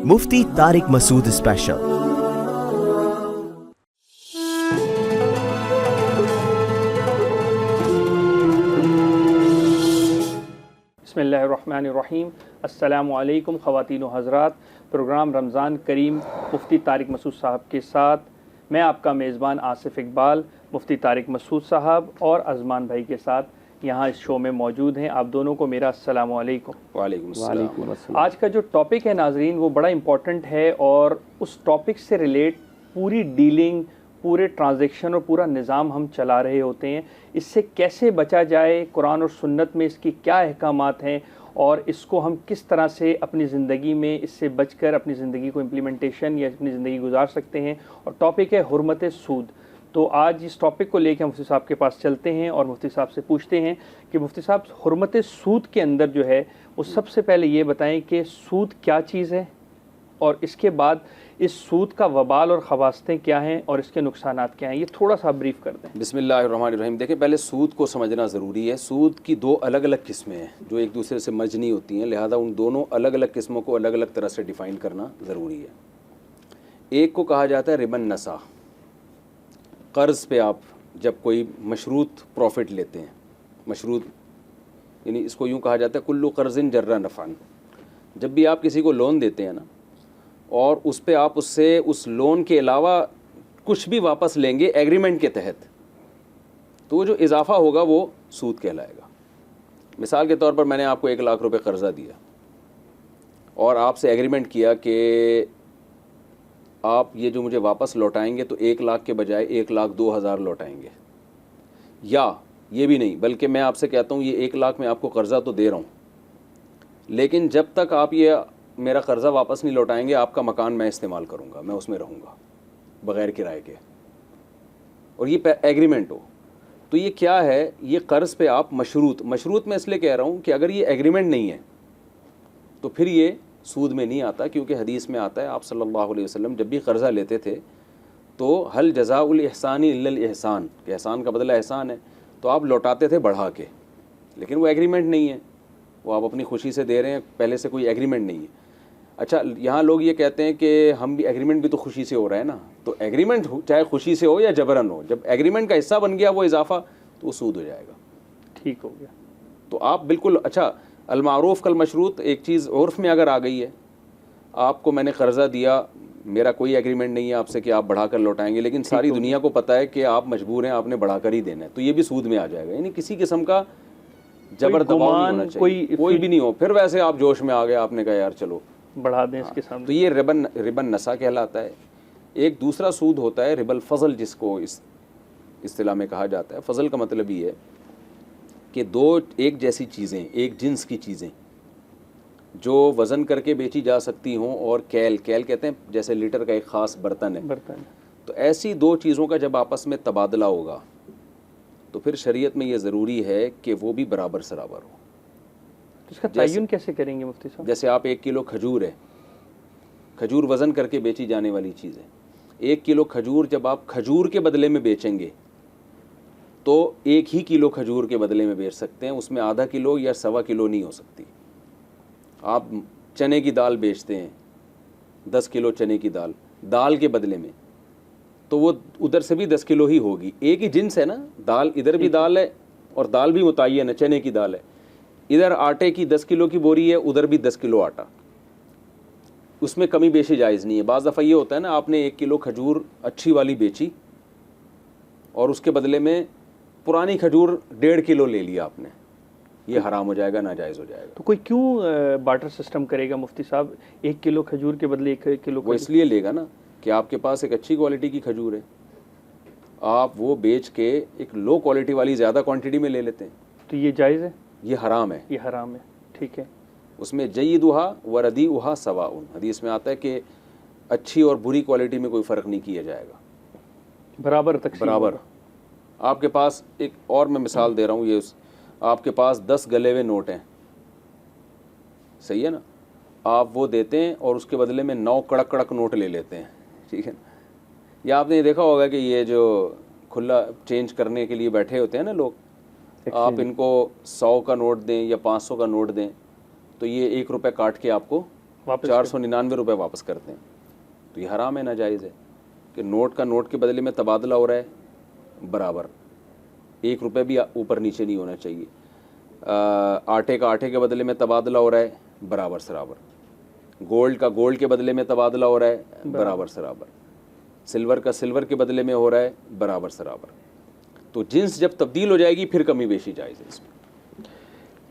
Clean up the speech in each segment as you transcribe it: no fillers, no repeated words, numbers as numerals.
मुफ्ती Tariq Masood special. बिस्मिल्लाहिर्रहमानिर्रहीम। अस्सलामु अलैकुम ख़वातीन व हज़रात। प्रोग्राम रमज़ान करीम मुफ्ती तारिक मसूद साहब के साथ मैं आपका मेज़बान आसिफ़ इकबाल, मुफ्ती तारिक मसूद साहब और अज़मान भाई के साथ यहाँ इस शो में मौजूद हैं। आप दोनों को मेरा अस्सलामु अलैकुम। वालेकुम अस्सलाम। आज का जो टॉपिक है नाज़रीन वो बड़ा इम्पॉर्टेंट है और उस टॉपिक से रिलेट पूरी डीलिंग, पूरे ट्रांजैक्शन और पूरा निज़ाम हम चला रहे होते हैं। इससे कैसे बचा जाए, कुरान और सुन्नत में इसकी क्या अहकामात हैं और इसको हम किस तरह से अपनी ज़िंदगी में इससे बचकर अपनी ज़िंदगी को इम्प्लीमेंटेशन या अपनी ज़िंदगी गुजार सकते हैं। और टॉपिक है हुर्मत सूद। तो आज इस टॉपिक को लेकर मुफ्ती साहब के पास चलते हैं और मुफ्ती साहब से पूछते हैं कि मुफ्ती साहब हुर्मत सूद के अंदर जो है वो सबसे पहले ये बताएं कि सूद क्या चीज़ है और इसके बाद इस सूद का वबाल और खवास्तें क्या हैं और इसके नुकसानात क्या हैं, ये थोड़ा सा ब्रीफ कर दें। बिस्मिल्लाहिर्रहमानिर्रहीम। देखिए, पहले सूद को समझना ज़रूरी है। सूद की दो अलग अलग किस्में हैं जो एक दूसरे से मर्ज नहीं होती हैं, लिहाजा उन दोनों अलग अलग किस्मों को अलग अलग तरह से डिफ़ाइन करना ज़रूरी है। एक को कहा जाता है रिबन नसा। कर्ज़ पे आप जब कोई मशरूत प्रॉफिट लेते हैं, मशरूत यानी इसको यूँ कहा जाता है कुल्लु कर्ज़िन जर्रा नफ़ान। जब भी आप किसी को लोन देते हैं ना और उस पे आप उससे उस लोन के अलावा कुछ भी वापस लेंगे एग्रीमेंट के तहत, तो वो जो इजाफ़ा होगा वो सूद कहलाएगा। मिसाल के तौर पर मैंने आपको 1 लाख रुपए कर्ज़ा दिया और आपसे एग्रीमेंट किया कि आप ये जो मुझे वापस लौटाएंगे तो 1 लाख के बजाय 1,02,000 लौटाएंगे, या ये भी नहीं बल्कि मैं आपसे कहता हूँ ये 1 लाख मैं आपको कर्ज़ा तो दे रहा हूँ, लेकिन जब तक आप ये मेरा कर्ज़ा वापस नहीं लौटाएंगे आपका मकान मैं इस्तेमाल करूँगा, मैं उसमें रहूँगा बग़ैर किराए के, और ये एग्रीमेंट हो। तो ये क्या है, ये कर्ज़ पे आप मशरूत मैं इसलिए कह रहा हूँ कि अगर ये एग्रीमेंट नहीं है तो फिर ये सूद में नहीं आता, क्योंकि हदीस में आता है आप सल्लल्लाहु अलैहि वसल्लम जब भी कर्ज़ा लेते थे तो हल जज़ाउल इहसानी इल्लल इहसान, कि एहसान का बदला एहसान है, तो आप लौटाते थे बढ़ा के, लेकिन वो एग्रीमेंट नहीं है, वो आप अपनी खुशी से दे रहे हैं, पहले से कोई एग्रीमेंट नहीं है। अच्छा, यहाँ लोग ये कहते हैं कि हम भी एग्रीमेंट भी तो खुशी से हो रहा है ना, तो एग्रीमेंट चाहे खुशी से हो या जबरन हो, जब एग्रीमेंट का हिस्सा बन गया वो इजाफा तो वो सूद हो जाएगा। ठीक हो गया। तो आप बिल्कुल, अच्छा अलमारूफ कल मशरूत एक चीज़ उर्फ में अगर आ गई है, आपको मैंने कर्ज़ा दिया, मेरा कोई एग्रीमेंट नहीं है आपसे कि आप बढ़ा कर लौटाएंगे, लेकिन सारी दुनिया को पता है कि आप मजबूर हैं, आपने बढ़ा कर ही देना है, तो ये भी सूद में आ जाएगा। यानी किसी किस्म का जबर दबाव नहीं होना चाहिए, कोई भी नहीं हो, फिर वैसे आप जोश में आ गए, आपने कहा यार चलो बढ़ा दें इसके सामने, तो ये रिबन नसा कहलाता है। एक दूसरा सूद होता है रिबल फ़ज़ल, जिसको इस इस्तिलाह में कहा जाता है। फ़ज़ल का मतलब ये है कि दो एक जैसी चीज़ें, एक जिन्स की चीज़ें जो वज़न करके बेची जा सकती हों, और कैल कहते हैं जैसे लीटर का एक ख़ास बर्तन है, तो ऐसी दो चीज़ों का जब आपस में तबादला होगा तो फिर शरीयत में ये ज़रूरी है कि वो भी बराबर सराबर हो। इसका तयन कैसे करेंगे मुफ्ती साहब? जैसे आप 1 किलो खजूर है, खजूर वज़न करके बेची जाने वाली चीज़ है। 1 किलो खजूर जब आप खजूर के बदले में बेचेंगे तो 1 ही किलो खजूर के बदले में बेच सकते हैं, उसमें आधा किलो या 1.25 किलो नहीं हो सकती। आप चने की दाल बेचते हैं, 10 किलो चने की दाल के बदले में, तो वो उधर से भी 10 किलो ही होगी। एक ही जिन्स है ना, दाल इधर भी दाल है और दाल भी मुतय्यन है, चने की दाल है, इधर आटे की 10 किलो की बोरी है, उधर भी 10 किलो आटा, उसमें कमी बेशी जायज़ नहीं है। बाज़ दफ़ा ये होता है ना, आपने 1 किलो खजूर अच्छी वाली बेची और उसके बदले में पुरानी खजूर 1.5 किलो ले लिया आपने, ये हराम हो जाएगा, नाजायज़ हो जाएगा। तो कोई क्यों बार्टर सिस्टम करेगा मुफ्ती साहब? 1 किलो खजूर के बदले 1 किलो वो इसलिए लेगा ना कि आपके पास एक अच्छी क्वालिटी की खजूर है, आप वो बेच के एक लो क्वालिटी वाली ज़्यादा क्वांटिटी में ले लेते हैं, तो ये जायज़ है? ये हराम है। ये हराम है, ठीक है। उसमें जय्यदुहा व रदीउहा सवाउन, हदीस में आता है कि अच्छी और बुरी क्वालिटी में कोई फ़र्क नहीं किया जाएगा, बराबर तकसीम बराबर। आपके पास एक और मैं मिसाल दे रहा हूँ, ये आपके पास 10 गले हुए नोट हैं, सही है ना, आप वो देते हैं और उसके बदले में 9 कड़क कड़क नोट ले लेते हैं, ठीक है ना। या आपने देखा होगा कि ये जो खुला चेंज करने के लिए बैठे होते हैं ना लोग, आप इनको 100 का नोट दें या 500 का नोट दें तो ये 1 रुपये काट के आपको वापस 499 रुपये वापस करते हैं, तो ये हराम है, नाजायज़ है कि नोट का नोट के बदले में तबादला हो रहा है बराबर, 1 रुपये भी ऊपर नीचे नहीं होना चाहिए। आटे का आटे के बदले में तबादला हो रहा है बराबर सराबर, गोल्ड का गोल्ड के बदले में तबादला हो रहा है बराबर सराबर, सिल्वर का सिल्वर के बदले में हो रहा है बराबर सराबर। तो जिन्स जब तब्दील हो जाएगी फिर कमी बेशी जायज़ है इसमें।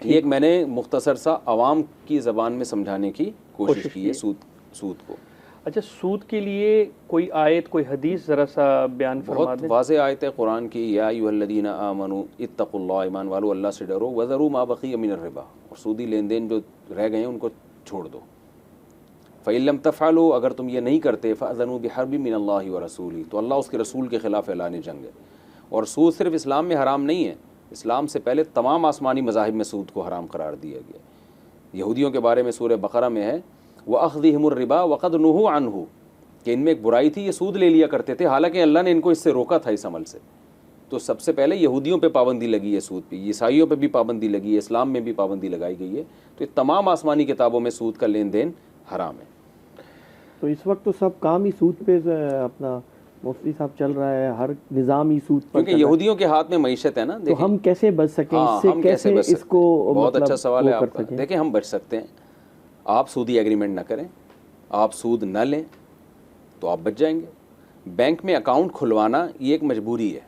ये एक मैंने मुख्तसर सा आवाम की ज़बान में समझाने की कोशिश की है सूद को। अच्छा, सूद के लिए कोई आयत, कोई हदीस ज़रा सा बयान फरमा बहुत दें। वाज़े आयत है कुरान की, या अय्युहल्लज़ीना आमनू इत्तक़ुल्लाह, ईमान वालो अल्लाह से डरो, वज़रू मा बक़िय मिनर रिबा, और सूदी लेन देन जो रह गए हैं उनको छोड़ दो। फ़इन लम तफ़अलू, अगर तुम ये नहीं करते, फ़अज़नू बिहर्बिन मिनल्लाहि व रसूलिही, तो अल्लाह उसके रसूल के ख़िलाफ़ ऐलान जंग है। और सूद सिर्फ इस्लाम में हराम नहीं है, इस्लाम से पहले तमाम आसमानी मज़ाहिब में सूद को हराम करार दिया गया। यहूदियों के बारे में सूरह बकरा में है, व अख़्ज़िहिमुर रिबा वक़द नुहू अन्हु, कि इनमें एक बुराई थी, ये सूद ले लिया करते थे, हालांकि अल्लाह ने इनको इससे रोका था इस अमल से। तो सबसे पहले यहूदियों पे पाबंदी लगी है सूद पे, ईसाइयों पे भी पाबंदी लगी है, इस्लाम में भी पाबंदी लगाई गई है। तो ये तमाम आसमानी किताबों में सूद का लेन देन हराम है। तो इस वक्त तो सब काम ही सूद पे अपना मुफ्ती साहब चल रहा है, हर निज़ाम ही सूद पर क्योंकि यहूदियों के हाथ में मईशत है ना। तो हम कैसे बच सकें इससे, हम कैसे बच सकते इसको हैं? बहुत मतलब अच्छा सवाल है वो कर आपका। सकें? देखिए, हम बच सकते हैं, आप सूदी एग्रीमेंट ना करें, आप सूद न लें, तो आप बच जाएंगे। बैंक में अकाउंट खुलवाना ये एक मजबूरी है।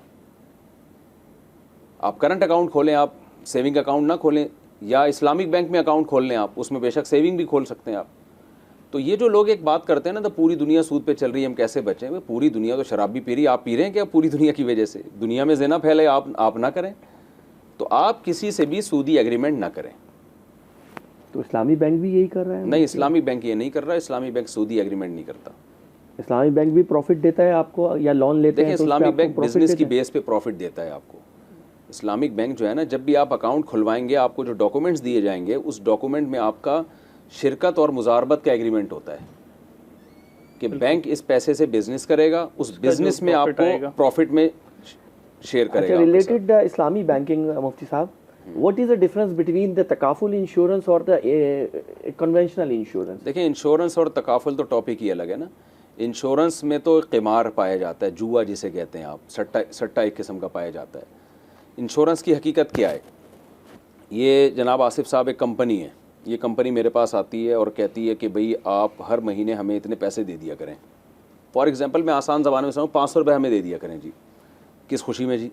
आप करंट अकाउंट खोलें, आप सेविंग अकाउंट ना खोलें, या इस्लामिक बैंक में अकाउंट खोल लें आप, उसमें बेशक सेविंग भी खोल सकते हैं आप। तो ये जो लोग एक बात करते हैं ना, तो पूरी दुनिया सूद पे चल रही है, हम कैसे बचें? भाई पूरी दुनिया तो शराब भी पी रही है, आप पी रहे हैं क्या पूरी दुनिया की वजह से? दुनिया में ज़िना फैले, आप ना करें, तो आप किसी से भी सूदी एग्रीमेंट ना करें। तो इस्लामी बैंक भी यही कर रहा है? नहीं, इस्लामी बैंक ये नहीं कर रहा, इस्लामी बैंक सूदी एग्रीमेंट नहीं करता। इस्लामी बैंक भी प्रॉफिट देता है आपको या लोन लेते देखिए, हैं? तो इस्लामिक उसपे बैंक आपको profit बिजनेस की देता है? बेस पे प्रॉफिट देता है आपको। इस्लामिक बैंक जो है ना, जब भी आप अकाउंट खुलवाएंगे, आपको जो डॉक्यूमेंट्स दिए जाएंगे, उस डॉक्यूमेंट में आपका शिरकत और मुजारबत का एग्रीमेंट होता है कि बैंक इस पैसे से बिजनेस करेगा, उस बिजनेस में आपको प्रॉफिट में शेयर करेगा। अच्छा, रिलेटेड इस्लामी बैंकिंग मुफ्ती साहब, what is the difference between the takaful insurance और द कन्वेंशनल इंश्योरेंस? देखिए, इंश्योरेंस और तकाफुल तो टॉपिक ही अलग है ना। इंश्योरेंस में तो क़िमार पाया जाता है, जुआ जिसे कहते हैं आप, सट्टा एक किस्म का पाया जाता है। इंश्योरेंस की हकीकत क्या है? ये जनाब आसिफ साहब एक कंपनी है, ये कंपनी मेरे पास आती है और कहती है कि भाई आप हर महीने हमें इतने पैसे दे दिया करें। फॉर एग्जांपल, मैं आसान ज़बान में समझूँ, 500 रुपये हमें दे दिया करें जी। किस खुशी में जी?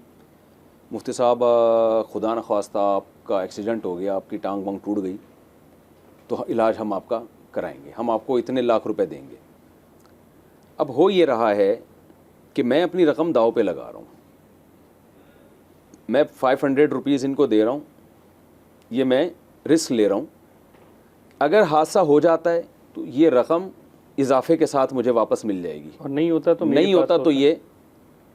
मुफ्ती साहब, खुदा न ख्वास्ता आपका एक्सीडेंट हो गया, आपकी टांग वांग टूट गई, तो इलाज हम आपका कराएंगे, हम आपको इतने लाख रुपए देंगे। अब हो ये रहा है कि मैं अपनी रकम दाव पे लगा रहा हूँ, मैं 500 रुपीज़ इनको दे रहा हूँ, ये मैं रिस्क ले रहा हूँ। अगर हादसा हो जाता है तो ये रकम इजाफे के साथ मुझे वापस मिल जाएगी, और नहीं होता तो ये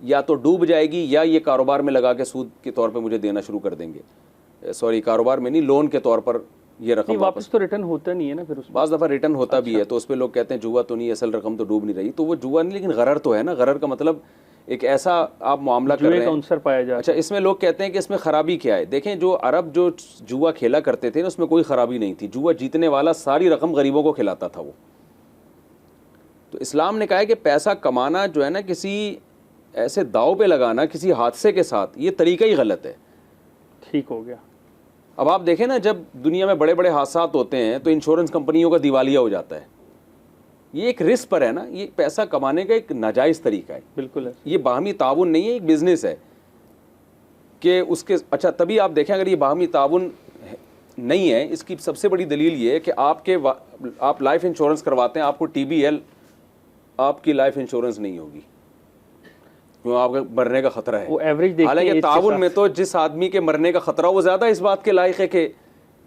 या तो डूब जाएगी, या ये कारोबार में लगा के सूद के तौर पे मुझे देना शुरू कर देंगे। सॉरी, कारोबार में नहीं, लोन के तौर पर ये रकम वापस तो रिटर्न होता नहीं है ना फिर उसमें? बाज़ दफ़ा रिटर्न होता भी है, तो उस पर लोग कहते हैं जुआ तो नहीं, असल रकम तो डूब नहीं रही। तो वो जुआ नहीं, लेकिन गरर तो है ना। गरर का मतलब एक ऐसा आप मामला कर रहे हैं, अवसर पाया जाता है। अच्छा, इसमें लोग कहते हैं कि इसमें ख़राबी क्या है? देखें, जो अरब जो जुआ खेला करते थे ना, उसमें कोई ख़राबी नहीं थी। जुआ जीतने वाला सारी रकम गरीबों को खिलाता था वो। तो इस्लाम ने कहा है कि पैसा कमाना जो है ना, किसी ऐसे दाव पे लगाना किसी हादसे के साथ, ये तरीका ही गलत है। ठीक हो गया। अब आप देखें ना, जब दुनिया में बड़े बड़े हादसा होते हैं तो इंश्योरेंस कंपनियों का दिवालिया हो जाता है। ये एक रिस्क पर है ना, ये पैसा कमाने का एक नाजायज़ तरीका है। बिल्कुल है। ये बाहमी ताउन नहीं है, एक बिजनेस है कि उसके। अच्छा, तभी आप देखें, अगर ये बाहमी ताउन नहीं है, इसकी सबसे बड़ी दलील ये है कि आप लाइफ इंश्योरेंस करवाते हैं, आपको TBL, आपकी लाइफ इंश्योरेंस नहीं होगी, क्यों? आपका मरने का खतरा है। वो एवरेज देखिए, हालांकि ताउन में तो जिस आदमी के मरने का खतरा वो ज़्यादा इस बात के लायक है कि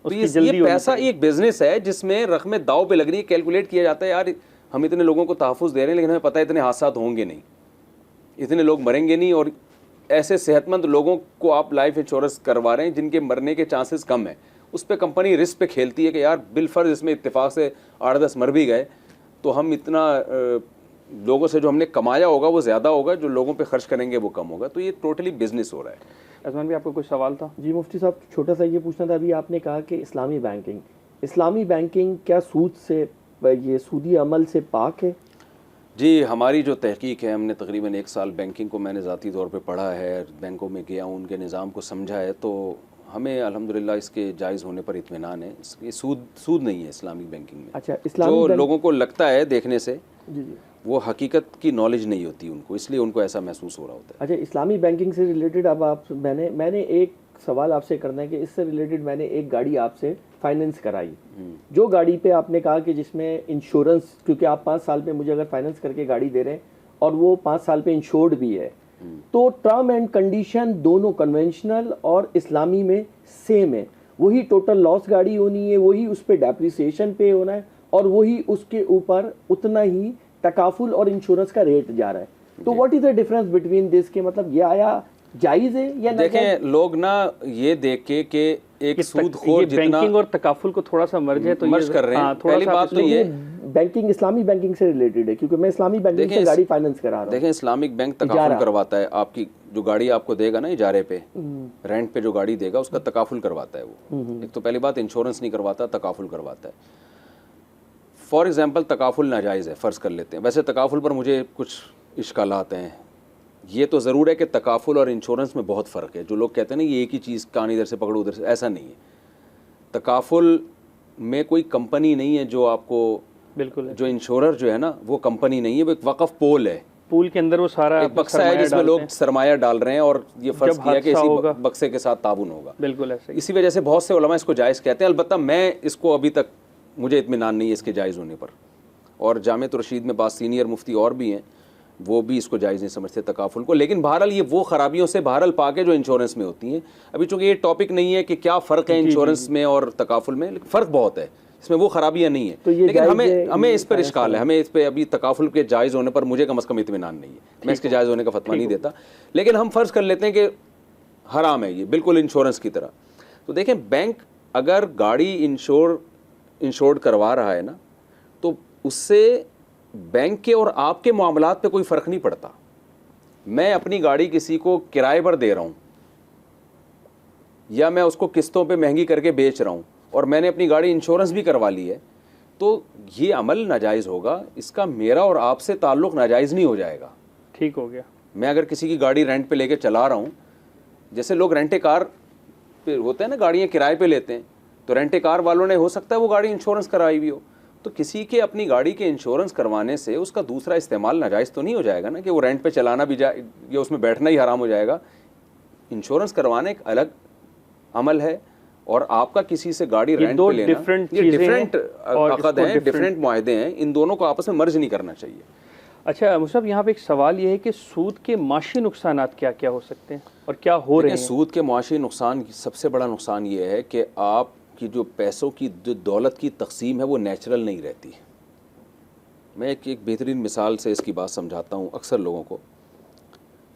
तो ये पैसा एक बिजनेस है जिसमें रकमें दाव पे लग रही है। कैलकुलेट किया जाता है, यार हम इतने लोगों को तहफ़्फ़ुज़ दे रहे हैं, लेकिन हमें पता है इतने हादसा होंगे नहीं, इतने लोग मरेंगे नहीं, और ऐसे सेहतमंद लोगों को आप लाइफ इंश्योरेंस करवा रहे हैं जिनके मरने के चांसेस कम है। उस पर कंपनी रिस्क पे खेलती है कि यार बिलफर्ज इसमें इत्तेफाक से 8-10 मर भी गए तो हम इतना लोगों से जो हमने कमाया होगा वो ज़्यादा होगा, जो लोगों पे खर्च करेंगे वो कम होगा। तो ये टोटली बिजनेस हो रहा है। अजमान भी, आपको कुछ सवाल था? जी मुफ्ती साहब, छोटा सा ये पूछना था, अभी आपने कहा कि इस्लामी बैंकिंग क्या सूद से ये सूदी अमल से पाक है? जी, हमारी जो तहकीक है, हमने तकरीबन 1 साल बैंकिंग को मैंने ज़ाती तौर पे पढ़ा है, बैंकों में गया हूँ, उनके निज़ाम को समझा है, तो हमें अल्हम्दुलिल्लाह इसके जायज़ होने पर इत्मीनान है। ये सूद नहीं है इस्लामिक बैंकिंग में। अच्छा, जो लोगों को लगता है देखने से, जी जी, वो हकीकत की नॉलेज नहीं होती उनको, इसलिए उनको ऐसा महसूस हो रहा होता है। अच्छा, इस्लामी बैंकिंग से रिलेटेड अब आप मैंने एक सवाल आपसे करना है कि इससे रिलेटेड मैंने एक गाड़ी आपसे फाइनेंस कराई, जो गाड़ी पे आपने कहा कि जिसमें इंश्योरेंस, क्योंकि आप 5 साल पे मुझे अगर फाइनेंस करके गाड़ी दे रहे हैं और वो 5 साल पे इंश्योर्ड भी है, तो टर्म एंड कंडीशन दोनों कन्वेंशनल और इस्लामी में सेम है। वही टोटल लॉस गाड़ी होनी है, वही उस पर डेप्रिसिएशन पे होना है और वही उसके ऊपर उतना ही तकाफुल और इंश्योरेंस का रेट जा रहा है। तो what is the difference between this के, मतलब ये आया जायज़ है या नहीं? देखें, लोग ना ये देख के कि एक सूदखोर जितना बैंकिंग और तकाफुल को थोड़ा सा मर्ज है, तो मर्ज कर रहे हैं। पहली बात तो ये बैंकिंग इस्लामी बैंकिंग से रिलेटेड है, क्योंकि मैं इस्लामी बैंकिंग से गाड़ी फाइनेंस करा रहा हूँ। देखें, इस्लामिक बैंक तकाफुल करवाता है, आपकी जो गाड़ी आपको देगा ना इजारे पे, रेंट पे जो गाड़ी देगा उसका तकाफुल करवाता है वो। एक तो पहली बात, इंश्योरेंस नहीं करवाता, तकाफुल करवाता है। फॉर एग्जाम्पल, तकाफुल नाजायज़ है, फ़र्ज़ कर लेते हैं। वैसे तकाफुल पर मुझे कुछ इश्कालात हैं। ये तो ज़रूर है कि तकाफुल और इंश्योरेंस में बहुत फ़र्क है। जो लोग कहते हैं ना ये एक ही चीज़, कान इधर से पकड़ो उधर से, ऐसा नहीं है। तकाफुल में कोई कंपनी नहीं है जो आपको, बिल्कुल, जो इंश्योरर जो है ना वो कंपनी नहीं है, वो एक वक़फ़ पूल है। पूल के अंदर वो सारा एक बक्सा है जिसमें लोग सरमाया डाल रहे हैं और ये फ़र्ज़ किया कि इसी बक्से के साथ ताबुन होगा। बिल्कुल ऐसे। इसी वजह से बहुत से उलमा इसको जायज़ कहते हैं। अलबत्ता मैं इसको अभी तक, मुझे इत्मीनान नहीं है इसके जायज़ होने पर, और जामियत रशीद में पास सीनियर मुफ्ती और भी हैं, वो भी इसको जायज़ नहीं समझते तकाफुल को। लेकिन बहरहाल ये वो ख़राबियों से बहरहाल पाके जो इंश्योरेंस में होती हैं। अभी चूँकि ये टॉपिक नहीं है कि क्या फ़र्क है इंश्योरेंस में और तकाफुल में, फ़र्क बहुत है, इसमें वो ख़राबियाँ नहीं है। तो लेकिन हमें इस पर इश्काल है, हमें इस पर अभी तकाफुल के जायज़ होने पर मुझे कम अज़ कम इत्मीनान नहीं है। मैं इसके जायज़ होने का फतवा नहीं देता, लेकिन हम फ़र्ज़ कर लेते हैं कि हराम है ये, बिल्कुल इंश्योरेंस की तरह। तो देखें, बैंक अगर गाड़ी इंश्योर्ड करवा रहा है ना, तो उससे बैंक के और आपके मामलात पे कोई फ़र्क नहीं पड़ता। मैं अपनी गाड़ी किसी को किराए पर दे रहा हूँ या मैं उसको किस्तों पे महंगी करके बेच रहा हूँ और मैंने अपनी गाड़ी इंश्योरेंस भी करवा ली है, तो ये अमल नाजायज़ होगा। इसका मेरा और आपसे ताल्लुक़ नाजायज़ नहीं हो जाएगा। ठीक हो गया। मैं अगर किसी की गाड़ी रेंट पे लेके चला रहा हूँ, जैसे लोग रेंटे कार पे होते हैं ना, गाड़ियाँ किराए पे लेते हैं, तो रेंटे कार वालों ने हो सकता है वो गाड़ी इंश्योरेंस कराई हुई हो, तो किसी के अपनी गाड़ी के इंश्योरेंस करवाने से उसका दूसरा इस्तेमाल नाजायज़ तो नहीं हो जाएगा ना, कि वो रेंट पे चलाना भी जाए या उसमें बैठना ही हराम हो जाएगा। इंश्योरेंस करवाना एक अलग अमल है और आपका किसी से गाड़ी रेंट पे लेना, ये डिफरेंट अक़द हैं, डिफरेंट मुआहदे हैं। इन दोनों को आपस में मर्ज नहीं करना चाहिए। अच्छा मुशर्रफ, यहाँ पे एक सवाल ये है कि सूद के माशी नुकसानात क्या क्या हो सकते हैं और क्या हो रहे हैं? सूद के माशी नुकसान, सबसे बड़ा नुकसान ये है कि आप कि जो पैसों की, जो दौलत की तकसीम है वो नेचुरल नहीं रहती। मैं एक बेहतरीन मिसाल से इसकी बात समझाता हूँ अक्सर लोगों को,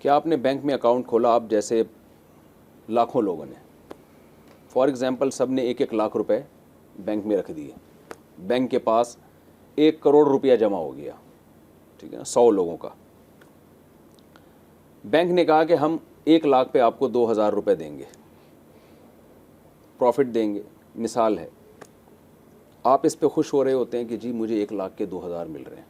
कि आपने बैंक में अकाउंट खोला, आप जैसे लाखों लोगों ने, फॉर एग्ज़ाम्पल सब ने 1-1 लाख रुपए बैंक में रख दिए, बैंक के पास 1 करोड़ रुपया जमा हो गया, ठीक है ना, 100 लोगों का। बैंक ने कहा कि हम 1 लाख पे आपको 2000 रुपये देंगे, प्रॉफिट देंगे, मिसाल है। आप इस पे खुश हो रहे होते हैं कि जी मुझे 1 लाख के 2000 मिल रहे हैं।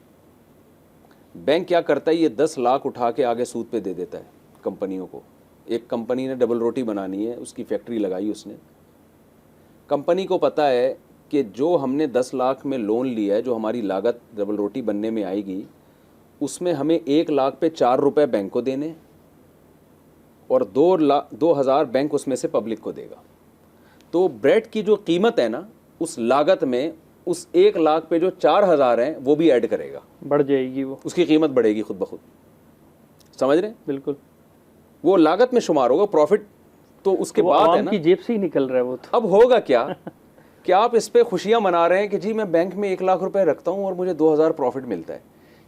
बैंक क्या करता है, ये 10 लाख उठा के आगे सूद पे दे देता है कंपनियों को। एक कंपनी ने डबल रोटी बनानी है, उसकी फैक्ट्री लगाई उसने, कंपनी को पता है कि जो हमने 10 लाख में लोन लिया है, जो हमारी लागत डबल रोटी बनने में आएगी, उसमें हमें 1 लाख पे 4 रुपये बैंक को देने और 2000 बैंक उसमें से पब्लिक को देगा। तो ब्रेड की जो कीमत है ना, उस लागत में उस 1 लाख पे जो 4000 हैं वो भी ऐड करेगा, बढ़ जाएगी, वो उसकी कीमत बढ़ेगी खुद ब खुद। समझ रहे हैं? बिल्कुल, वो लागत में शुमार होगा, प्रॉफिट तो उसके बाद है ना, की जेब से ही निकल रहा है वो तो। अब होगा क्या कि आप इस पे खुशियां मना रहे हैं कि जी मैं बैंक में 1 लाख रुपए रखता हूं और मुझे 2000 प्रॉफिट मिलता है।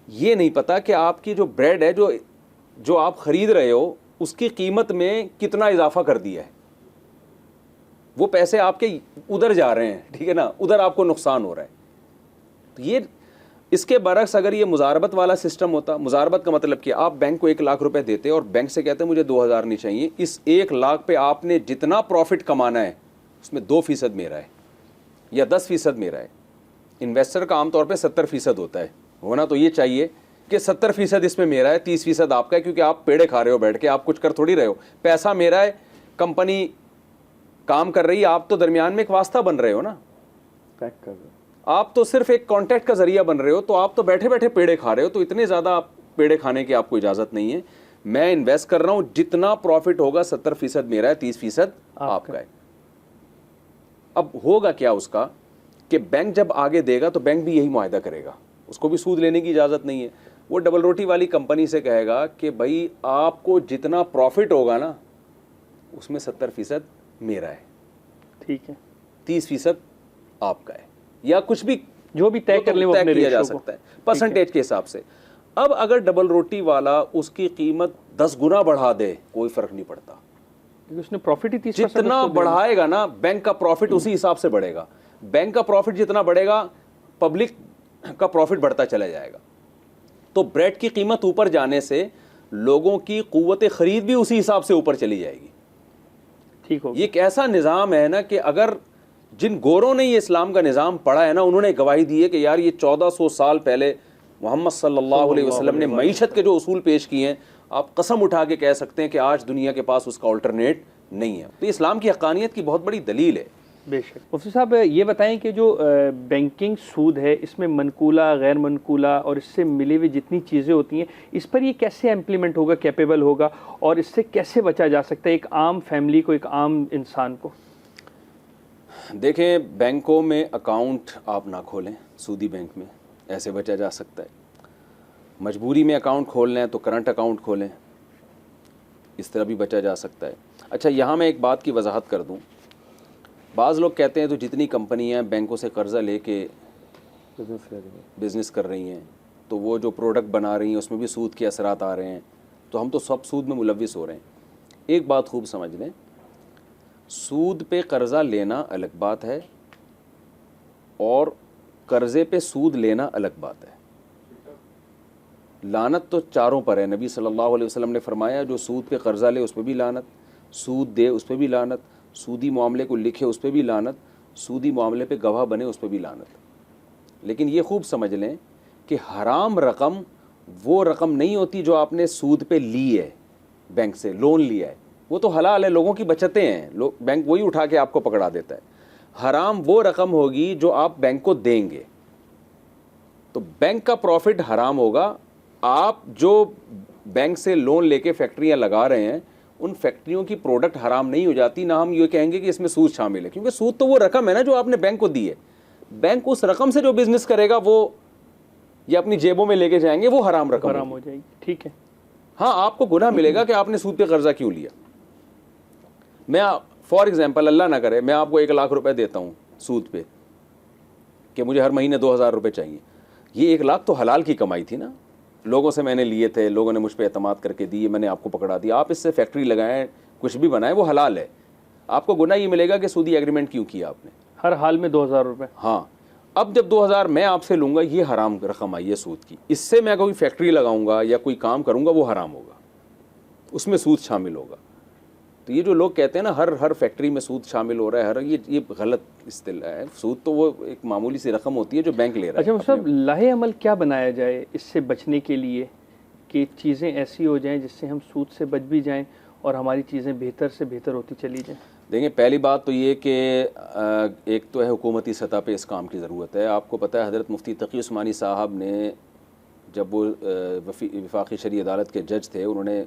ये नहीं पता कि आपकी जो ब्रेड है, जो आप खरीद रहे हो, उसकी कीमत में कितना इजाफा कर दिया है। वो पैसे आपके उधर जा रहे हैं, ठीक है ना, उधर आपको नुकसान हो रहा है। तो ये इसके बरक्स अगर ये मुजारबत वाला सिस्टम होता, मुजारबत का मतलब कि आप बैंक को 1 लाख रुपए देते और बैंक से कहते मुझे 2000 नहीं चाहिए, इस 1 लाख पे आपने जितना प्रॉफिट कमाना है उसमें 2% मेरा है या 10% मेरा है, इन्वेस्टर का आमतौर पे 70% होता है, होना तो ये चाहिए कि 70% इसमें मेरा है, 30% आपका है, क्योंकि आप पेड़े खा रहे हो बैठ के, आप कुछ कर थोड़ी रहे हो, पैसा मेरा है, कंपनी काम कर रही है, आप तो दरमियान में एक वास्ता बन रहे हो ना, पैक कर दो। आप तो सिर्फ एक कॉन्टैक्ट का जरिया बन रहे हो, तो आप तो बैठे बैठे पेड़े खा रहे हो, तो इतने ज़्यादा आप पेड़े खाने की आपको इजाज़त नहीं है। मैं इन्वेस्ट कर रहा हूँ, जितना प्रॉफिट होगा 70% मेरा है, 30% आपका है। अब होगा क्या उसका कि बैंक जब आगे देगा तो बैंक भी यही मुआहदा करेगा, उसको भी सूद लेने की इजाज़त नहीं है। वो डबल रोटी वाली कंपनी से कहेगा कि भाई आपको जितना प्रॉफिट होगा ना उसमें 70% मेरा है, ठीक है, 30% आपका है, या कुछ भी जो भी तय कर ले वो तय अपने किया जा रेशो को। सकता है परसेंटेज के हिसाब से। अब अगर डबल रोटी वाला उसकी कीमत 10 गुना बढ़ा दे, कोई फर्क नहीं पड़ता, क्योंकि उसने प्रॉफिट ही 30% जितना उसको देना। बढ़ाएगा ना बैंक का प्रॉफिट उसी हिसाब से बढ़ेगा। बैंक का प्रॉफिट जितना बढ़ेगा पब्लिक का प्रॉफिट बढ़ता चला जाएगा। तो ब्रेड की कीमत ऊपर जाने से लोगों की कुव्वत खरीद भी उसी हिसाब से ऊपर चली जाएगी। ठीक हो ये एक ऐसा निज़ाम है ना कि अगर जिन गोरों ने ये इस्लाम का निज़ाम पढ़ा है ना, उन्होंने गवाही दी है कि यार ये 1400 साल पहले मोहम्मद सल्लल्लाहु अलैहि वसल्लम ने मईशत के जो उसूल पेश किए हैं, आप कसम उठा के कह सकते हैं कि आज दुनिया के पास उसका अल्टरनेट नहीं है। तो इस्लाम की हक़ानियत की बहुत बड़ी दलील है। बेशक। मुफ्ती साहब ये बताएं कि जो बैंकिंग सूद है, इसमें मनकूला, गैर मनकूला और इससे मिली हुई जितनी चीज़ें होती हैं, इस पर ये कैसे इम्प्लीमेंट होगा, कैपेबल होगा, और इससे कैसे बचा जा सकता है एक आम फैमिली को, एक आम इंसान को? देखें, बैंकों में अकाउंट आप ना खोलें, सूदी बैंक में, ऐसे बचा जा सकता है। मजबूरी में अकाउंट खोलना है तो करंट अकाउंट खोलें, इस तरह भी बचा जा सकता है। अच्छा, यहाँ मैं एक बात की वजाहत कर दूँ। बाज़ लोग कहते हैं तो जितनी कंपनियाँ बैंकों से कर्ज़ा लेके बिज़नेस कर रही हैं, तो वो जो प्रोडक्ट बना रही हैं उसमें भी सूद के असरात आ रहे हैं, तो हम तो सब सूद में मुलव्विस हो रहे हैं। एक बात खूब समझ लें, सूद पे कर्ज़ा लेना अलग बात है और कर्ज़े पे सूद लेना अलग बात है। लानत तो चारों पर है। नबी सल्लल्लाहु अलैहि वसल्लम ने फरमाया, जो सूद पे कर्ज़ा ले उस पर भी लानत, सूद दे उस पर भी लानत, सूदी मामले को लिखे उस पर भी लानत, सूदी मामले पे गवाह बने उस पर भी लानत। लेकिन ये खूब समझ लें कि हराम रकम वो रकम नहीं होती जो आपने सूद पे ली है, बैंक से लोन लिया है, वो तो हलाल है, लोगों की बचतें हैं, बैंक वही उठा के आपको पकड़ा देता है। हराम वो रकम होगी जो आप बैंक को देंगे, तो बैंक का प्रॉफिट हराम होगा। आप जो बैंक से लोन लेके फैक्ट्रियां लगा रहे हैं, उन फैक्ट्रियों की प्रोडक्ट हराम नहीं हो जाती, ना हम ये कहेंगे कि इसमें सूद शामिल है, क्योंकि सूद तो वो रकम है ना जो आपने बैंक को दी है। बैंक उस रकम से जो बिजनेस करेगा वो या अपनी जेबों में लेके जाएंगे, वो हराम रकम हराम हो जाएगी। ठीक है। हाँ, आपको गुनाह मिलेगा कि आपने सूद पे कर्जा क्यों लिया। मैं फॉर एग्जाम्पल, अल्लाह ना करे, मैं आपको 1 लाख रुपए देता हूँ सूद पे कि मुझे हर महीने 2000 रुपये चाहिए। ये 1 लाख तो हलाल की कमाई थी ना, लोगों से मैंने लिए थे, लोगों ने मुझ पर एतमाद करके दिए, मैंने आपको पकड़ा दिया, आप इससे फैक्ट्री लगाएं, कुछ भी बनाएं, वो हलाल है। आपको गुनाह ये मिलेगा कि सूदी एग्रीमेंट क्यों किया आपने, हर हाल में 2000 रुपये। हाँ, अब जब 2000 मैं आपसे लूँगा, ये हराम रकम आई है सूद की, इससे मैं कोई फैक्ट्री लगाऊंगा या कोई काम करूँगा, वो हराम होगा, उसमें सूद शामिल होगा। तो ये जो लोग कहते हैं ना हर फैक्ट्री में सूद शामिल हो रहा है, ये गलत इस्तिलाह है। सूद तो वो एक मामूली सी रकम होती है जो बैंक ले रहा है। अच्छा मतलब लाहे अमल क्या बनाया जाए इससे बचने के लिए कि चीज़ें ऐसी हो जाएं जिससे हम सूद से बच भी जाएं और हमारी चीज़ें बेहतर से बेहतर होती चली जाएं? देखिए, पहली बात तो ये कि एक तो है हुकूमती सतह पे इस काम की ज़रूरत है। आपको पता है हज़रत मुफ्ती तकी उस्मानी साहब ने, जब वो वफाकी शरी अदालत के जज थे, उन्होंने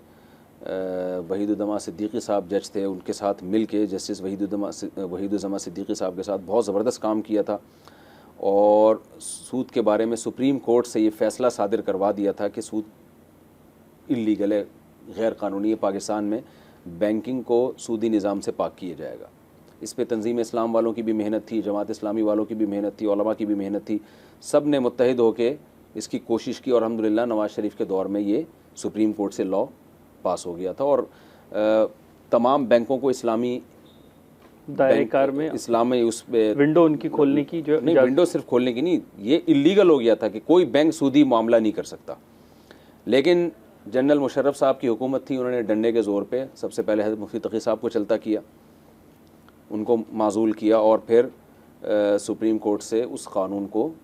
वहीदुद्दमा सिद्दीकी साहब जज थे, उनके साथ मिल के जस्टिस वहीदुद्दमा सिद्दीकी साहब के साथ बहुत ज़बरदस्त काम किया था और सूद के बारे में सुप्रीम कोर्ट से ये फ़ैसला सादिर करवा दिया था कि सूद इल्लीगल है, गैर कानूनी है। पाकिस्तान में बैंकिंग को सूदी निज़ाम से पाक किया जाएगा। इस पे तंजीम इस्लाम वालों की भी मेहनत थी, जमात इस्लामी वालों की भी मेहनत थी, उलमा की भी मेहनत थी, सब ने मुत्तहिद होकर इसकी कोशिश की और अल्हम्दुलिल्लाह नवाज़ शरीफ के दौर में ये सुप्रीम कोर्ट से लॉ पास हो गया था और तमाम बैंकों को इस्लामी दायरेकार में इस्लाम में उस पे विंडो उनकी खोलने की जो नहीं, विंडो सिर्फ खोलने की नहीं, ये इल्लीगल हो गया था कि कोई बैंक सूदी मामला नहीं कर सकता। लेकिन जनरल मुशर्रफ साहब की हुकूमत थी, उन्होंने डंडे के ज़ोर पे सबसे पहले हज़रत मुफ्ती तकी साहब को चलता किया, उनको माजूल किया और फिर सुप्रीम कोर्ट से उस कानून को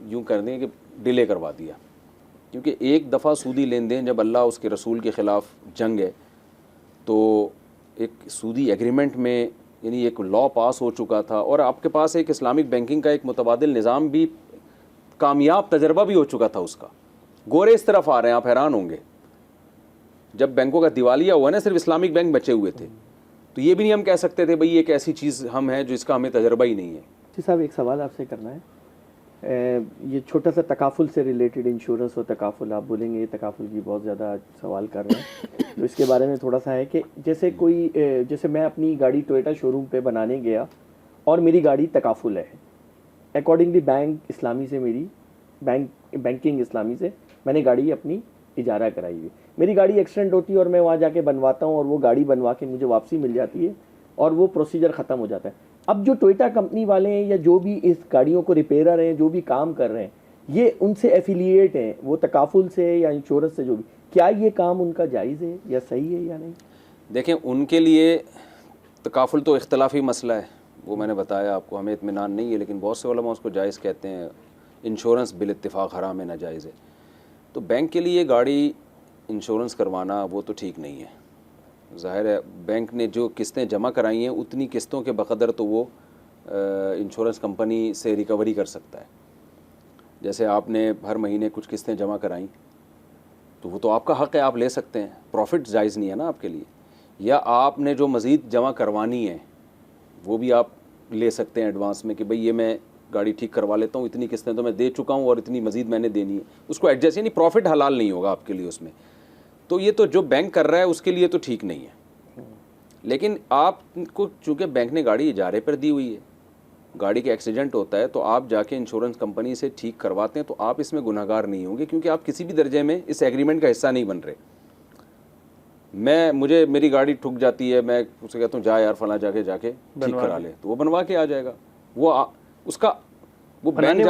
यूं कर दें कि डिले करवा दिया, क्योंकि एक दफ़ा सूदी लेन देन जब अल्लाह उसके रसूल के ख़िलाफ़ जंग है तो एक सूदी एग्रीमेंट में यानी एक लॉ पास हो चुका था और आपके पास एक इस्लामिक बैंकिंग का एक मुतबादिल निज़ाम भी कामयाब तजर्बा भी हो चुका था उसका। गोरे इस तरफ आ रहे हैं, आप हैरान होंगे। जब बैंकों का दिवालिया हुआ ना, सिर्फ इस्लामिक बैंक बचे हुए थे, तो ये भी नहीं हम कह सकते थे भाई एक ऐसी चीज़ हम हैं जो इसका हमें तजर्बा ही नहीं है। जी साहब, एक सवाल आपसे करना है। ये छोटा सा तकाफुल से रिलेटेड, इंश्योरेंस और तकाफुल, आप बोलेंगे ये तकाफुल की बहुत ज़्यादा सवाल कर रहे हैं, तो इसके बारे में थोड़ा सा है कि जैसे मैं अपनी गाड़ी टोयोटा शोरूम पे बनाने गया और मेरी गाड़ी तकाफुल है, अकॉर्डिंगली बैंकिंग इस्लामी से मैंने गाड़ी अपनी इजारा कराई हुई। मेरी गाड़ी एक्सीडेंट होती है और मैं वहाँ जाके बनवाता हूँ और वो गाड़ी बनवा के मुझे वापसी मिल जाती है और वो प्रोसीजर ख़त्म हो जाता है। अब जो टोयोटा कंपनी वाले हैं या जो भी इस गाड़ियों को रिपेयरर हैं, जो भी काम कर रहे हैं, ये उनसे एफिलिएट हैं, वो तकाफुल से या इंश्योरेंस से, जो भी, क्या ये काम उनका जायज़ है या सही है या नहीं? देखें, उनके लिए तकाफुल तो इख्तलाफी मसला है, वो मैंने बताया आपको, हमें इत्मीनान नहीं है, लेकिन बहुत से उलमा उसको जायज़ कहते हैं। इंश्योरेंस बिल इत्तिफाक हराम है, नाजायज़ है। तो बैंक के लिए गाड़ी इंश्योरेंस करवाना वो तो ठीक नहीं है। ज़ाहिर है बैंक ने जो किस्तें जमा कराई हैं उतनी किस्तों के बक़दर तो वो इंश्योरेंस कंपनी से रिकवरी कर सकता है। जैसे आपने हर महीने कुछ किस्तें जमा कराई तो वो तो आपका हक़ है, आप ले सकते हैं, प्रॉफिट जायज़ नहीं है ना आपके लिए। या आपने जो मज़ीद जमा करवानी है वो भी आप ले सकते हैं एडवांस में कि भाई ये मैं गाड़ी ठीक करवा लेता हूँ, इतनी किस्तें तो मैं दे चुका हूँ और इतनी मज़ीद मैंने देनी है, उसको एडजस्ट, यानी प्रॉफिट हलाल नहीं होगा आपके लिए उसमें। तो ये तो जो बैंक कर रहा है उसके लिए तो ठीक नहीं है। लेकिन आपको, चूँकि बैंक ने गाड़ी इजारे पर दी हुई है, गाड़ी के एक्सीडेंट होता है तो आप जाके इंश्योरेंस कंपनी से ठीक करवाते हैं, तो आप इसमें गुनहगार नहीं होंगे, क्योंकि आप किसी भी दर्जे में इस एग्रीमेंट का हिस्सा नहीं बन रहे। मेरी गाड़ी ठुक जाती है, मैं उसे कहता हूँ जा यार फला जाके ठीक करा ले, तो वो बनवा के आ जाएगा। वो बनाने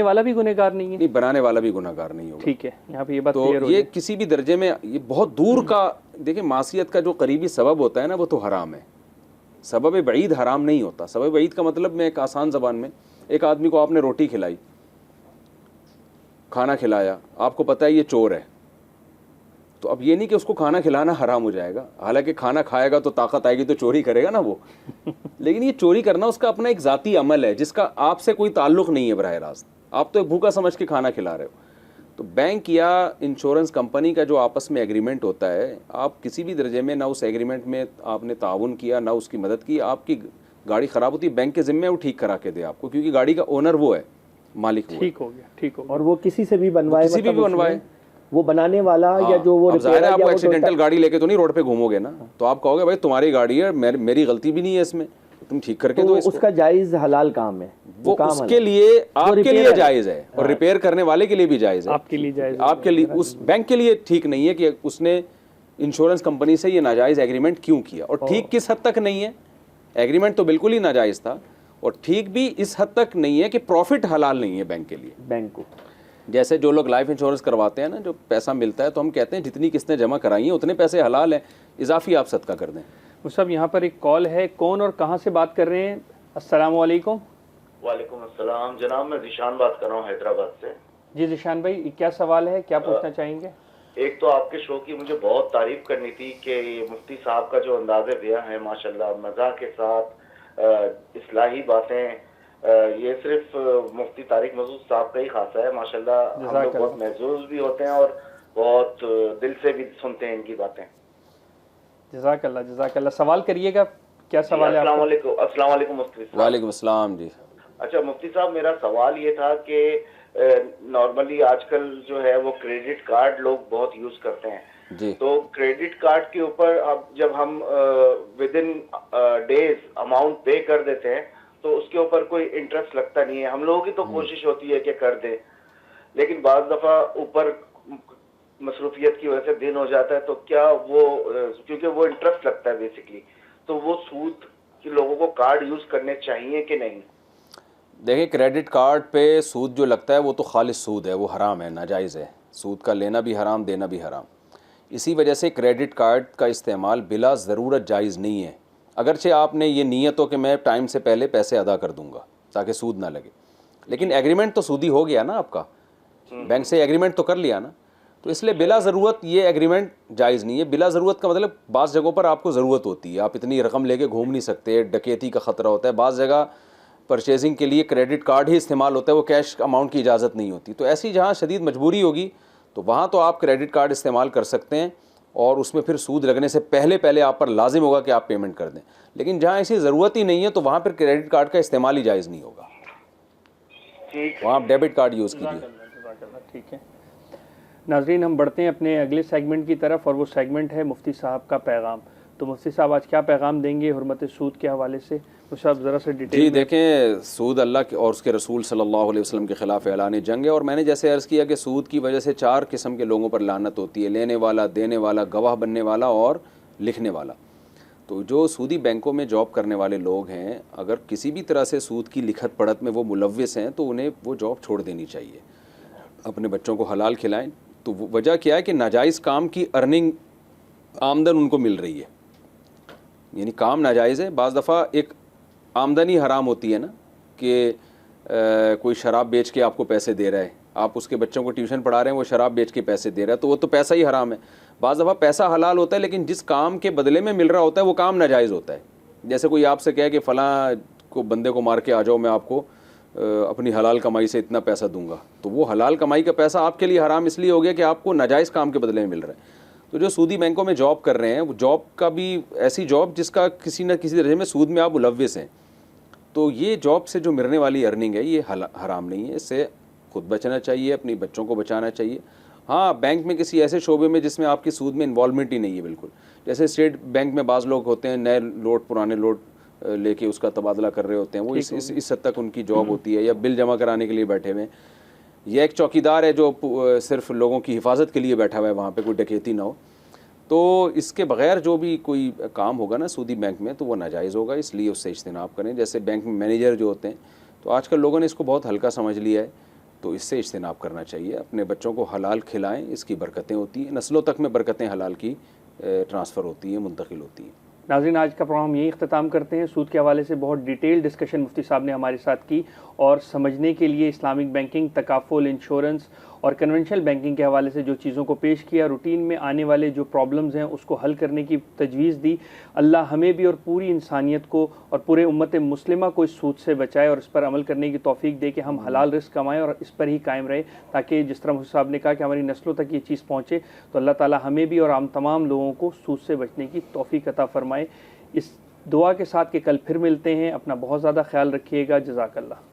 वाला भी गुनहगार नहीं है। नहीं, बनाने वाला भी गुनहगार नहीं होगा। ठीक है, यहाँ पे ये बात तो क्लियर हो ये गई। किसी भी दर्जे में ये बहुत दूर का, देखिए मासियत का जो करीबी सबब होता है ना वो तो हराम है। सबब बईद हराम नहीं होता। सबब बईद का मतलब, मैं एक आसान ज़बान में, एक आदमी को आपने रोटी खिलाई, खाना खिलाया, आपको पता है ये चोर है, तो अब ये नहीं कि उसको खाना खिलाना हराम हो जाएगा। हालांकि खाना खाएगा तो ताकत आएगी तो चोरी करेगा ना वो लेकिन ये चोरी करना उसका अपना एक ज़ाती अमल है जिसका आपसे कोई ताल्लुक़ नहीं है बराह रास्त। आप तो एक भूखा समझ के खाना खिला रहे हो। तो बैंक या इंश्योरेंस कंपनी का जो आपस में एग्रीमेंट होता है, आप किसी भी दर्जे में ना उस एग्रीमेंट में आपने ताउन किया ना उसकी मदद की, आपकी गाड़ी ख़राब होती है, बैंक के ज़िम्मे वो ठीक करा के दे आपको, क्योंकि गाड़ी का ओनर वो है, मालिक वो है। ठीक हो गया। और वो किसी से भी बनवाए, किसी भी बनवाए, वो बनाने वाला या जो वो ज़ाहिर है आप एक्सीडेंटल गाड़ी लेके तो नहीं रोड पे घूमोगे ना, तो आप कहोगे भाई तुम्हारी गाड़ी है, मेरी गलती भी नहीं है इसमें, तुम ठीक करके दो इसको। उसका जायज़ हलाल काम है वो उसके लिए, आपके लिए जायज़ है और रिपेयर करने वाले के लिए भी जायज़ है। आपके लिए जायज़, आपके लिए, उस बैंक के लिए ठीक नहीं है कि उसने इंश्योरेंस कंपनी से ये नाजायज़ एग्रीमेंट क्यों किया। और ठीक किस हद तक नहीं है, एग्रीमेंट तो बिल्कुल ही नाजायज़ था, और ठीक भी इस हद तक नहीं है कि प्रॉफिट हलाल नहीं है बैंक के लिए। बैंक को जैसे जो लोग लाइफ इंश्योरेंस करवाते हैं ना, जो पैसा मिलता है तो हम कहते हैं जितनी किस्तें जमा कराई हैं उतने पैसे हलाल हैं, इजाफी आप सदका कर दें। मुसब, यहाँ पर एक कॉल है, कौन और कहाँ से बात कर रहे हैं? अस्सलाम वालेकुम। वालेकुम अस्सलाम जनाब, मैं जिशान बात कर रहा हूँ हैदराबाद से। जी जिशान भाई, क्या सवाल है, क्या पूछना चाहेंगे? एक तो आपके शो की मुझे बहुत तारीफ करनी थी कि ये मुफ्ती साहब का जो अंदाज़े दिया है माशाल्लाह, मज़ा के साथ इस्लाही बातें, ये सिर्फ मुफ्ती तारिक मसूद साहब का ही खासा है माशाल्लाह। हम लोग बहुत महसूस भी होते हैं और बहुत दिल से भी सुनते हैं इनकी बातें। जज़ाकल्लाह जज़ाकल्लाह। सवाल करिएगा, क्या सवाल है? अस्सलाम वालेकुम मुफ्ती साहब। वालेकुम अस्सलाम जी। अच्छा मुफ्ती साहब, मेरा सवाल ये था कि नॉर्मली आजकल जो है वो क्रेडिट कार्ड लोग बहुत यूज करते हैं जी। तो क्रेडिट कार्ड के ऊपर अब जब हम विद इन डेज अमाउंट पे कर देते हैं तो उसके ऊपर कोई इंटरेस्ट लगता नहीं है। हम लोगों की तो कोशिश होती है कि कर दे, लेकिन बाज़ दफ़ा ऊपर मसरूफियत की वजह से दिन हो जाता है, तो क्या वो क्योंकि वो इंटरेस्ट लगता है बेसिकली, तो वो सूद कि लोगों को कार्ड यूज करने चाहिए कि नहीं? देखिए, क्रेडिट कार्ड पे सूद जो लगता है वो तो खालिस सूद है, वो हराम है, नाजायज़ है। सूद का लेना भी हराम, देना भी हराम। इसी वजह से क्रेडिट कार्ड का इस्तेमाल बिला ज़रूरत जायज़ नहीं है। अगरचे आपने ये नीयत हो कि मैं टाइम से पहले पैसे अदा कर दूंगा ताकि सूद ना लगे, लेकिन एग्रीमेंट तो सूदी हो गया ना आपका, बैंक से एग्रीमेंट तो कर लिया ना, तो इसलिए बिला ज़रूरत ये एग्रीमेंट जायज़ नहीं है। बिला ज़रूरत का मतलब बाज़ जगहों पर आपको ज़रूरत होती है, आप इतनी रकम लेके घूम नहीं सकते, डकैती का ख़तरा होता है, बाज़ जगह परचेजिंग के लिए क्रेडिट कार्ड ही इस्तेमाल होता है, वो कैश अमाउंट की इजाज़त नहीं होती। तो ऐसी जहाँ शदीद मजबूरी होगी तो वहाँ तो आप क्रेडिट कार्ड इस्तेमाल कर सकते हैं और उसमें फिर सूद लगने से पहले आप पर लाजिम होगा कि आप पेमेंट कर दें। लेकिन जहाँ ऐसी ज़रूरत ही नहीं है तो वहाँ पर क्रेडिट कार्ड का इस्तेमाल ही जायज़ नहीं होगा, वहाँ आप डेबिट कार्ड यूज़ कीजिए। ठीक है नाजरीन, हम बढ़ते हैं अपने अगले सेगमेंट की तरफ और वो सेगमेंट है मुफ्ती साहब का पैगाम। तो मुफ्ती साहब आज क्या पैगाम देंगे हुर्मत सूद के हवाले से, तो साहब ज़रा से डिटेल। जी देखें, सूद अल्लाह के और उसके रसूल सल्लल्लाहु अलैहि वसल्लम के ख़िलाफ़ ऐलान जंग है। और मैंने जैसे अर्ज़ किया कि सूद की वजह से 4 किस्म के लोगों पर लानत होती है, लेने वाला, देने वाला, गवाह बनने वाला और लिखने वाला। तो जो सूदी बैंकों में जॉब करने वाले लोग हैं, अगर किसी भी तरह से सूद की लिखत पढ़त में वो मुलव्विस हैं तो उन्हें वो जॉब छोड़ देनी चाहिए। अपने बच्चों को हलाल खिलाएं। तो वजह क्या है कि नाजायज़ काम की अर्निंग आमदन उनको मिल रही है, यानी काम नाजायज़ है। बाज़ दफ़ा एक आमदनी हराम होती है ना कि कोई शराब बेच के आपको पैसे दे रहा है, आप उसके बच्चों को ट्यूशन पढ़ा रहे हैं, वो शराब बेच के पैसे दे रहा है, तो वो तो पैसा ही हराम है। बाज़ दफ़ा पैसा हलाल होता है लेकिन जिस काम के बदले में मिल रहा होता है वो काम नाजायज़ होता है। जैसे कोई आपसे कहे कि फ़लाँ को बंदे को मार के आ जाओ, मैं आपको अपनी हलाल कमाई से इतना पैसा दूंगा, तो वो हलाल कमाई का पैसा आपके लिए हराम इसलिए हो गया कि आपको नाजायज़ काम के बदले में मिल रहा है। तो जो सूदी बैंकों में जॉब कर रहे हैं, वो जॉब का भी ऐसी जॉब जिसका किसी न किसी दर्जे में सूद में आप मुलव्विस हैं, तो ये जॉब से जो मिलने वाली अर्निंग है ये हराम नहीं है। इससे खुद बचना चाहिए, अपनी बच्चों को बचाना चाहिए। हाँ, बैंक में किसी ऐसे शोबे में जिसमें आपकी सूद में इन्वॉल्वमेंट ही नहीं है बिल्कुल, जैसे स्टेट बैंक में बाज़ लोग होते हैं नए नोट पुराने नोट लेके उसका तबादला कर रहे होते हैं, वो इस हद तक उनकी जॉब होती है, या बिल जमा कराने के लिए बैठे हुए हैं। यह एक चौकीदार है जो सिर्फ लोगों की हिफाजत के लिए बैठा हुआ है, वहाँ पे कोई डकैती ना हो। तो इसके बगैर जो भी कोई काम होगा ना सूदी बैंक में तो वो नाजायज़ होगा, इसलिए उससे इज्तनाब करें। जैसे बैंक में मैनेजर जो होते हैं, तो आजकल लोगों ने इसको बहुत हल्का समझ लिया है, तो इससे इज्तनाब करना चाहिए। अपने बच्चों को हलाल खिलाएँ, इसकी बरकतें होती हैं, नस्लों तक में बरकतें हलाल की ट्रांसफ़र होती हैं, मुंतकिल होती हैं। नाज़रीन, आज का प्रोग्राम यही अख्ताम करते हैं। सूद के हवाले से बहुत डिटेल डिस्कशन मुफ्ती साहब ने हमारे साथ की, और समझने के लिए इस्लामिक बैंकिंग, तकाफुल, इंश्योरेंस और कन्वेंशनल बैंकिंग के हवाले से जो चीज़ों को पेश किया, रूटीन में आने वाले जो प्रॉब्लम्स हैं उसको हल करने की तजवीज़ दी। अल्लाह हमें भी और पूरी इंसानियत को और पूरे उम्मत मुस्लिमा को इस सूद से बचाए और इस पर अमल करने की तौफीक दे कि हम हलाल रिस्क कमाएँ और इस पर ही कायम रहे, ताकि जिस तरह मुफ्ती साहब ने कहा कि हमारी नस्लों तक ये चीज़ पहुँचे। तो अल्लाह ताला हमें भी और आम तमाम लोगों को सूद से बचने की तौफीक अता फ़रमाए। इस दुआ के साथ कि कल फिर मिलते हैं। अपना बहुत ज़्यादा ख्याल रखिएगा। जज़ाकल्लाह।